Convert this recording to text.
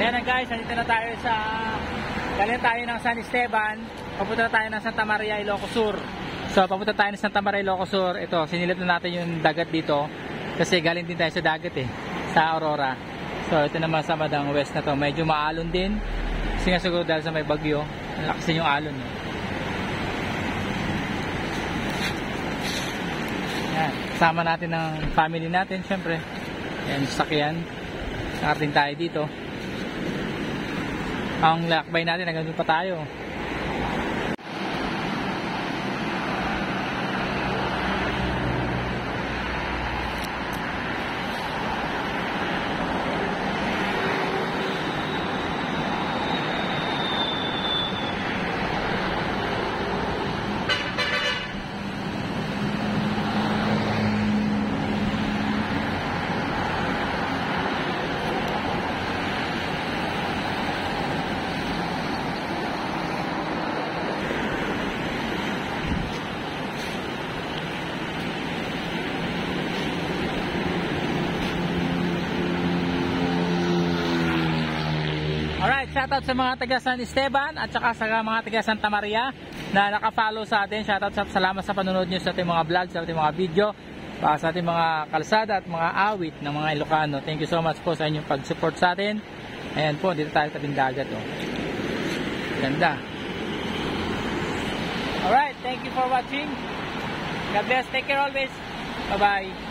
Ayan na guys, nandito na tayo sa galing tayo ng San Esteban, papunta tayo ng Santa Maria, Ilocos Sur. So papunta tayo ng Santa Maria, Ilocos Sur. Ito, sinilip na natin yung dagat dito kasi galing din tayo sa dagat sa Aurora. So ito naman sa Madang West na to, medyo maalon din kasi nga siguro dahil sa may bagyo, lakas din yung alon. Yan, kasama natin ng family natin syempre. Yan, sakyan. Nakarating tayo dito. Ang lakbay natin, hanggang doon pa tayo. Alright, shoutout sa mga taga San Esteban at saka sa mga taga Santa Maria na naka-follow sa atin. Shoutout, salamat sa panonood nyo sa ating mga vlog, sa ating mga video, sa ating mga kalsada at mga awit ng mga Ilocano. Thank you so much po sa inyong pag-support sa atin. Ayan po, dito tayo tabing dagat. Ganda. Alright, thank you for watching. God bless, take care always. Bye-bye.